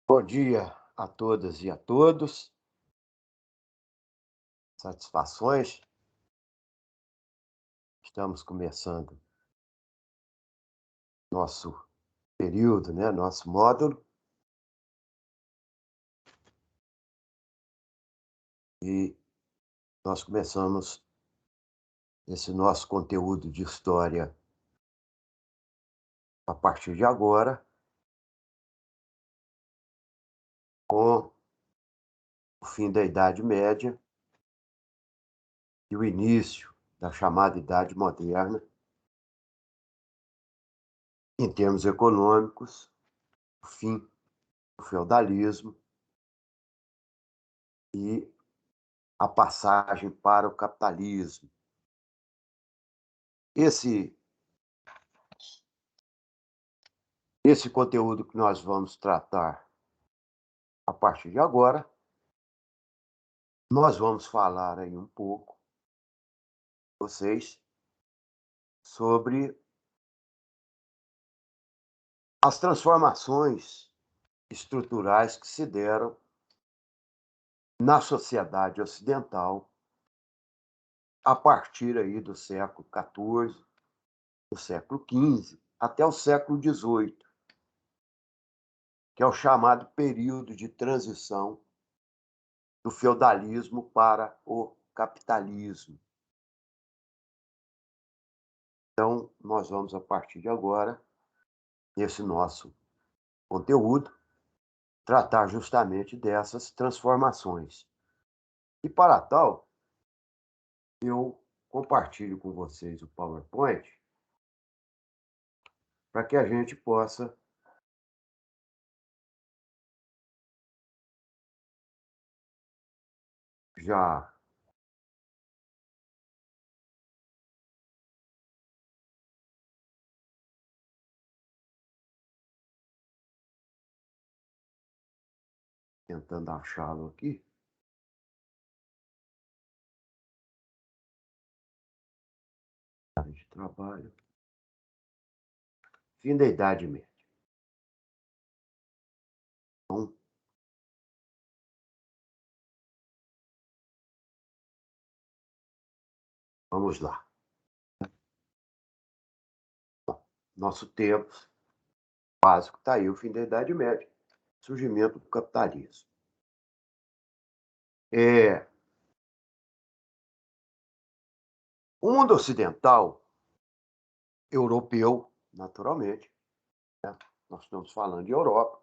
Bom dia a todas e a todos. Satisfações. Estamos começando nosso período, né? Nosso módulo e nós começamos esse nosso conteúdo de história a partir de agora com o fim da Idade Média e o início da chamada Idade Moderna, em termos econômicos, o fim do feudalismo e a passagem para o capitalismo. Esse Esse conteúdo que nós vamos tratar a partir de agora, nós vamos falar aí um pouco, vocês, sobre as transformações estruturais que se deram na sociedade ocidental a partir aí do século XIV, do século XV, até o século XVIII, que é o chamado período de transição do feudalismo para o capitalismo. Então, nós vamos, a partir de agora, nesse nosso conteúdo, tratar justamente dessas transformações. E para tal, eu compartilho com vocês o PowerPoint para que a gente possa já tentando achá-lo aqui. Área de trabalho. Fim da Idade Média. Então, vamos lá. Nosso tempo básico está aí, o fim da Idade Média, surgimento do capitalismo. O mundo ocidental, europeu, naturalmente, né? Nós estamos falando de Europa,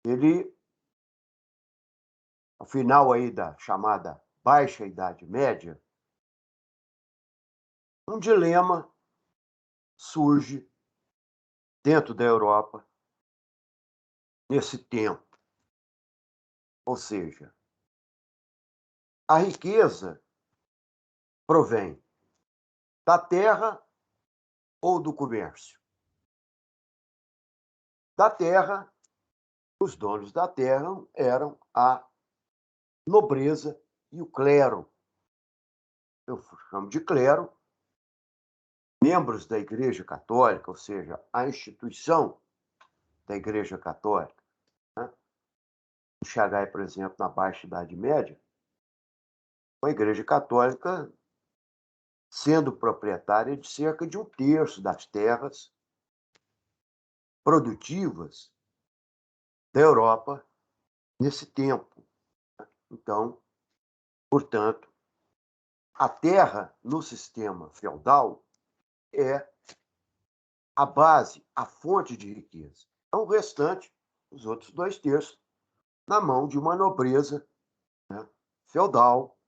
ele, ao final aí da chamada Baixa Idade Média, um dilema surge dentro da Europa nesse tempo. Ou seja, a riqueza provém da terra ou do comércio. Da terra, os donos da terra eram a nobreza e o clero. Eu chamo de clero, membros da Igreja Católica, ou seja, a instituição da Igreja Católica. Né? Chegar aí, por exemplo, na Baixa Idade Média, a Igreja Católica sendo proprietária de cerca de um terço das terras produtivas da Europa nesse tempo. Então, portanto, a terra no sistema feudal é a base, a fonte de riqueza. Então, o restante, os outros dois terços, na mão de uma nobreza, né, feudal,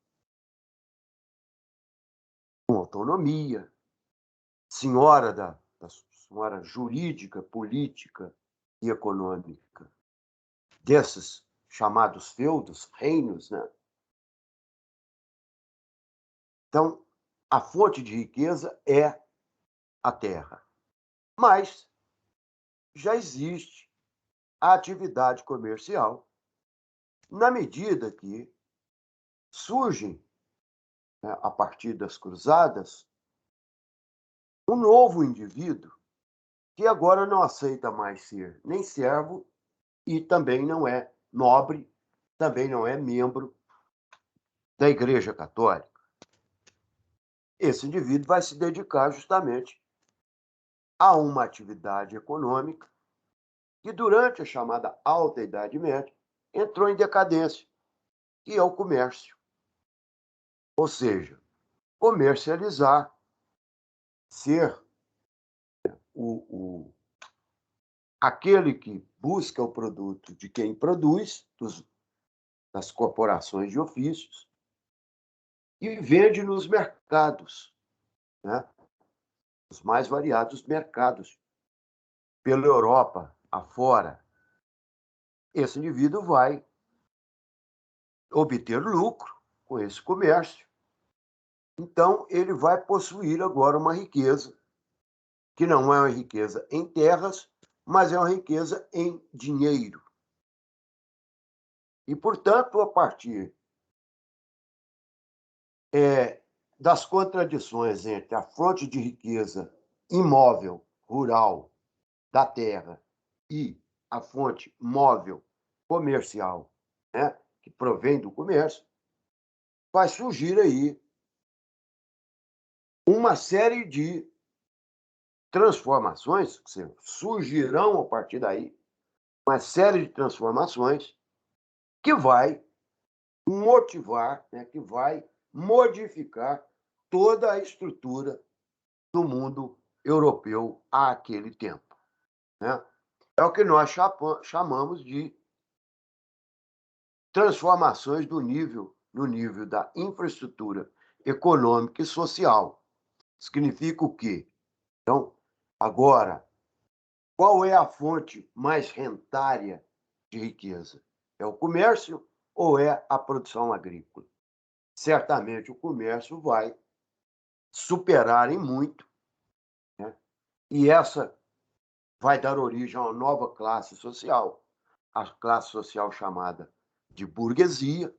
com autonomia, da senhora jurídica, política e econômica desses chamados feudos, reinos, né? Então, a fonte de riqueza é a terra. Mas já existe a atividade comercial na medida que surgem, né, a partir das cruzadas, um novo indivíduo que agora não aceita mais ser nem servo e também não é nobre, também não é membro da Igreja Católica. Esse indivíduo vai se dedicar justamente a uma atividade econômica que, durante a chamada Alta Idade Média, entrou em decadência, que é o comércio. Ou seja, comercializar, ser aquele que busca o produto de quem produz, das corporações de ofícios, e vende nos mercados, né? Os mais variados mercados, pela Europa afora. Esse indivíduo vai obter lucro com esse comércio, então ele vai possuir agora uma riqueza, que não é uma riqueza em terras, mas é uma riqueza em dinheiro. E, portanto, a partir das contradições entre a fonte de riqueza imóvel, rural, da terra, e a fonte móvel, comercial, né, que provém do comércio, vai surgir aí uma série de transformações, surgirão a partir daí, uma série de transformações que vai motivar, né, que vai modificar toda a estrutura do mundo europeu àquele tempo, né? É o que nós chamamos de transformações no nível da infraestrutura econômica e social. Significa o quê? Então, agora, qual é a fonte mais rentária de riqueza? É o comércio ou é a produção agrícola? Certamente o comércio vai superar em muito, né? E essa vai dar origem a uma nova classe social, a classe social chamada de burguesia,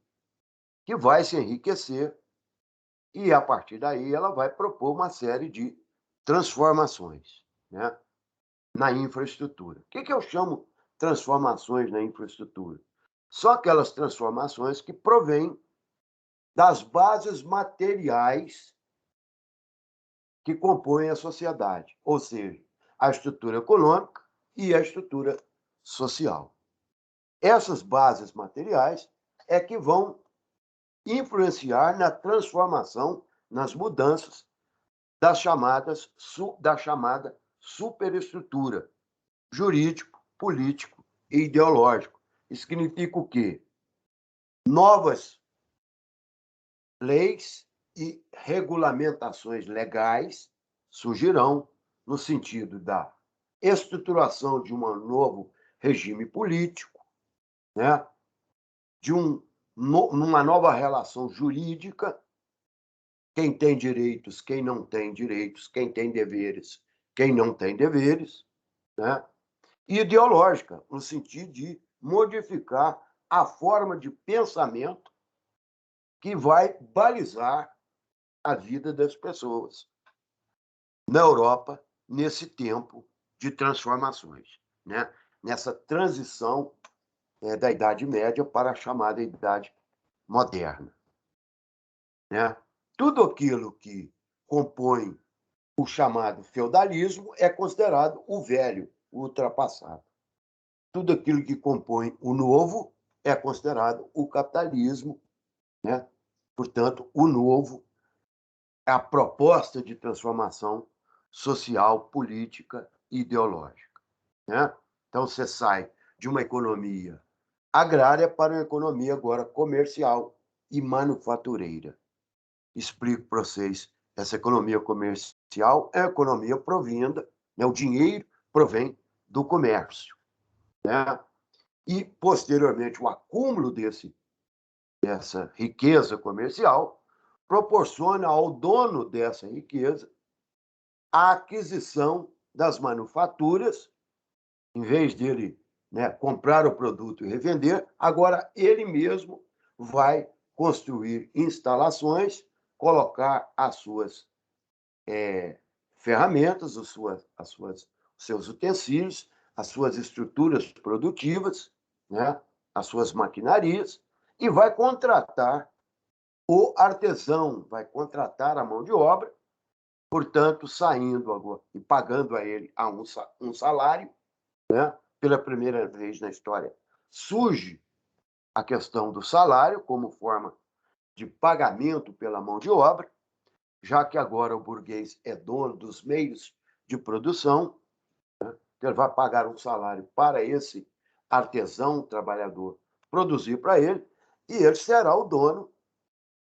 que vai se enriquecer e, a partir daí, ela vai propor uma série de transformações, né, na infraestrutura. O que eu chamo transformações na infraestrutura? São aquelas transformações que provêm das bases materiais que compõem a sociedade, ou seja, a estrutura econômica e a estrutura social. Essas bases materiais é que vão influenciar na transformação, nas mudanças da chamada superestrutura jurídico, político e ideológico. Isso significa o quê? Novas leis e regulamentações legais surgirão no sentido da estruturação de um novo regime político, né? Numa nova relação jurídica, quem tem direitos, quem não tem direitos, quem tem deveres, quem não tem deveres, né? E ideológica, no sentido de modificar a forma de pensamento que vai balizar a vida das pessoas na Europa nesse tempo de transformações, né? Nessa transição da Idade Média para a chamada Idade Moderna, né? Tudo aquilo que compõe o chamado feudalismo é considerado o velho, o ultrapassado. Tudo aquilo que compõe o novo é considerado o capitalismo, né? Portanto, o novo é a proposta de transformação social, política e ideológica, né? Então, você sai de uma economia agrária para uma economia agora comercial e manufatureira. Explico para vocês, essa economia comercial é a economia provinda, né? O dinheiro provém do comércio, né? E, posteriormente, o acúmulo dessa riqueza comercial proporciona ao dono dessa riqueza a aquisição das manufaturas, em vez dele, né, comprar o produto e revender, agora ele mesmo vai construir instalações, colocar as suas ferramentas, os seus utensílios, as suas estruturas produtivas, né, as suas maquinarias e vai contratar o artesão, vai contratar a mão de obra, portanto, saindo agora e pagando a ele um salário, né? Pela primeira vez na história, surge a questão do salário como forma de pagamento pela mão de obra, já que agora o burguês é dono dos meios de produção, né? Ele vai pagar um salário para esse artesão, trabalhador, produzir para ele, e ele será o dono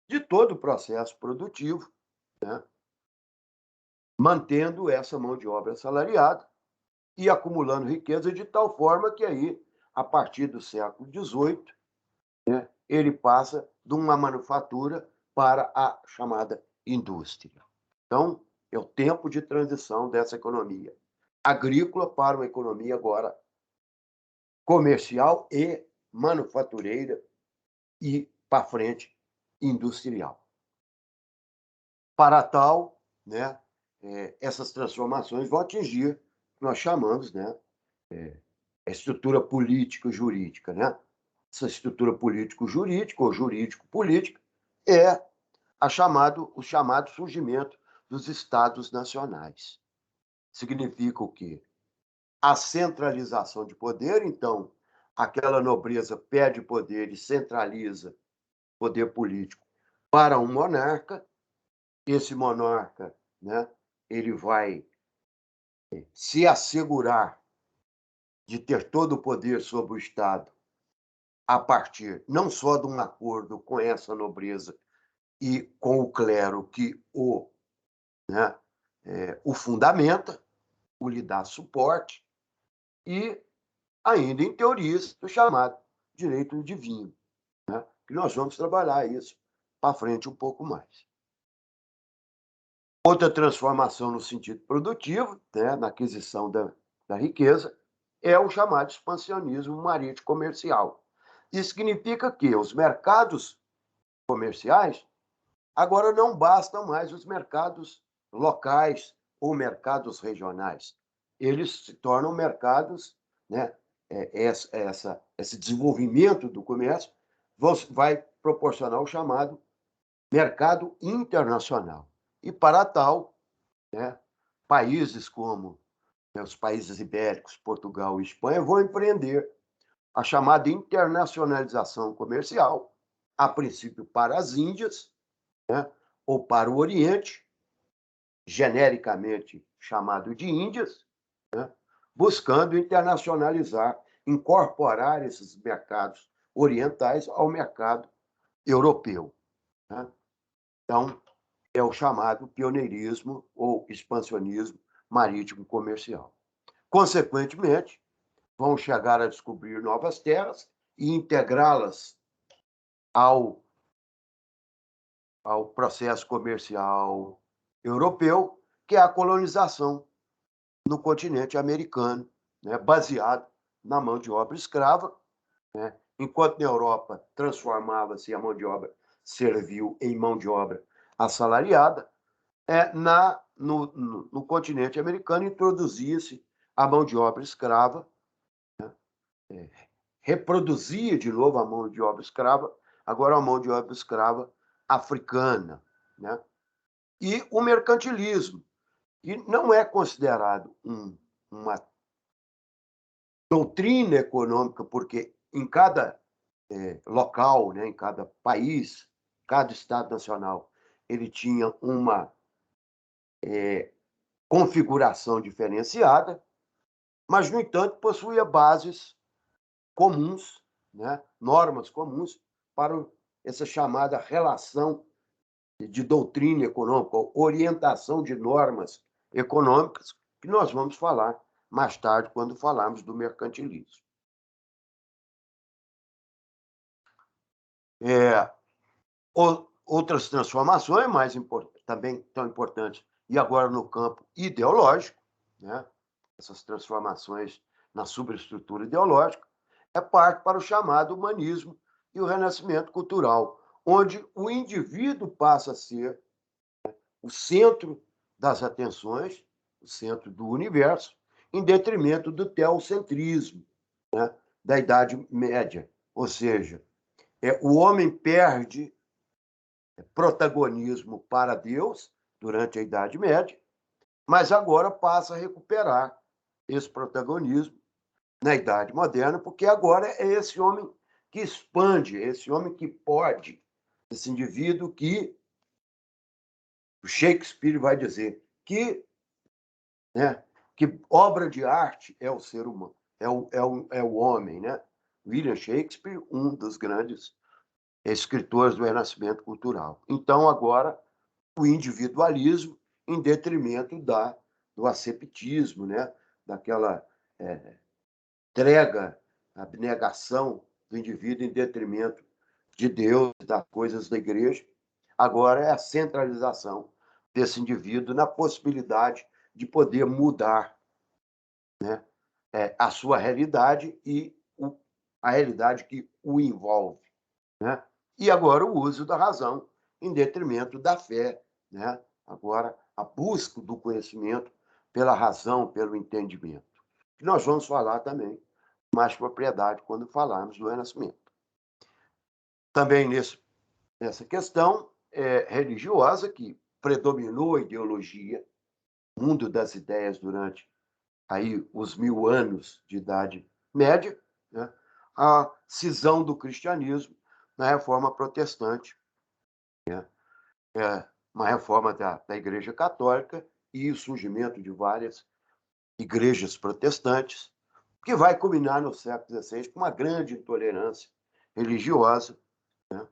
de todo o processo produtivo, né? Mantendo essa mão de obra assalariada e acumulando riqueza de tal forma que aí, a partir do século XVIII, né, ele passa de uma manufatura para a chamada indústria. Então, é o tempo de transição dessa economia agrícola para uma economia agora comercial e manufatureira e, para frente, industrial. Para tal, né, essas transformações vão atingir o que nós chamamos, né, a estrutura político-jurídica. Né? Essa estrutura político-jurídica ou jurídico-política é o chamado surgimento dos Estados nacionais. Significa o quê? A centralização de poder, então, aquela nobreza perde poder e centraliza poder político para um monarca. Esse monarca, né, ele vai se assegurar de ter todo o poder sobre o Estado a partir não só de um acordo com essa nobreza e com o clero que né, o fundamenta, o lhe dá suporte, e ainda em teorias do chamado direito divino, né, que nós vamos trabalhar isso para frente um pouco mais. Outra transformação no sentido produtivo, né, na aquisição da riqueza, é o chamado expansionismo marítimo comercial. Isso significa que os mercados comerciais agora não bastam mais os mercados locais ou mercados regionais. Eles se tornam mercados, né? Esse desenvolvimento do comércio vai proporcionar o chamado mercado internacional. E para tal, né, países como, né, os países ibéricos, Portugal e Espanha, vão empreender a chamada internacionalização comercial, a princípio para as Índias, né, ou para o Oriente, genericamente chamado de Índias, né, buscando internacionalizar, incorporar esses mercados orientais ao mercado europeu. Né? Então, é o chamado pioneirismo ou expansionismo marítimo comercial. Consequentemente, vão chegar a descobrir novas terras e integrá-las ao processo comercial europeu, que é a colonização no continente americano, né, baseado na mão de obra escrava, né, enquanto na Europa transformava-se a mão de obra servil em mão de obra assalariada, no continente americano introduzia-se a mão de obra escrava, né, reproduzia de novo a mão de obra escrava, agora a mão de obra escrava africana, né? E o mercantilismo, que não é considerado uma doutrina econômica, porque em cada local, né, em cada país, cada Estado nacional, ele tinha uma configuração diferenciada, mas, no entanto, possuía bases comuns, né, normas comuns para essa chamada relação de doutrina econômica, orientação de normas econômicas, que nós vamos falar mais tarde, quando falarmos do mercantilismo. Outras transformações também tão importantes, e agora no campo ideológico, né? Essas transformações na superestrutura ideológica, parte para o chamado humanismo e o renascimento cultural, onde o indivíduo passa a ser o centro das atenções, o centro do universo, em detrimento do teocentrismo, né? da Idade Média. Ou seja, o homem perde protagonismo para Deus durante a Idade Média, mas agora passa a recuperar esse protagonismo na Idade Moderna, porque agora é esse homem que expande, esse homem que pode, esse indivíduo que o Shakespeare vai dizer que obra de arte é o ser humano, é o homem, né? William Shakespeare, um dos grandes escritores do Renascimento cultural. Então, agora, o individualismo em detrimento do ascetismo, né? Daquela entrega, abnegação do indivíduo em detrimento de Deus, das coisas da igreja. Agora é a centralização desse indivíduo na possibilidade de poder mudar, né, a sua realidade e a realidade que o envolve. Né? E agora o uso da razão em detrimento da fé. Né? Agora, a busca do conhecimento pela razão, pelo entendimento. Que nós vamos falar também com mais propriedade quando falarmos do Renascimento. Também nessa questão religiosa, que predominou a ideologia, mundo das ideias durante aí os 1000 anos de Idade Média, né? A cisão do cristianismo na Reforma Protestante, né? Uma reforma da Igreja Católica e o surgimento de várias igrejas protestantes, que vai culminar no século XVI com uma grande intolerância religiosa. Né?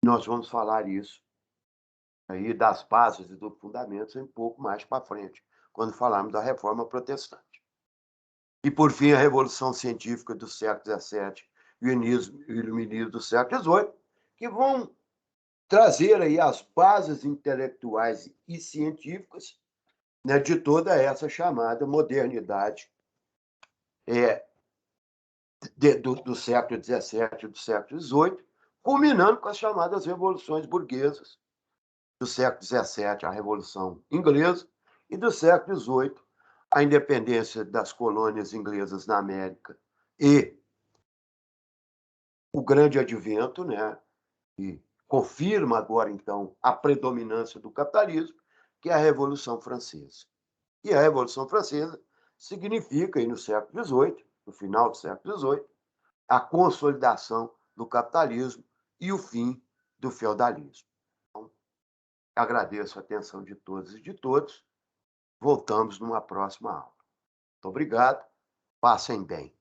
Nós vamos falar isso aí das bases e dos fundamentos um pouco mais para frente, quando falarmos da Reforma Protestante. E, por fim, a Revolução Científica do século XVII e o Iluminismo do século XVIII, que vão trazer aí as bases intelectuais e científicas, né, de toda essa chamada modernidade do século XVII e do século XVIII, culminando com as chamadas revoluções burguesas do século XVII, a Revolução Inglesa, e do século XVIII, a independência das colônias inglesas na América e o grande advento, né, que confirma agora, então, a predominância do capitalismo, que é a Revolução Francesa. E a Revolução Francesa significa, aí no século XVIII, no final do século XVIII, a consolidação do capitalismo e o fim do feudalismo. Então, agradeço a atenção de todos e de todos. Voltamos numa próxima aula. Muito obrigado. Passem bem.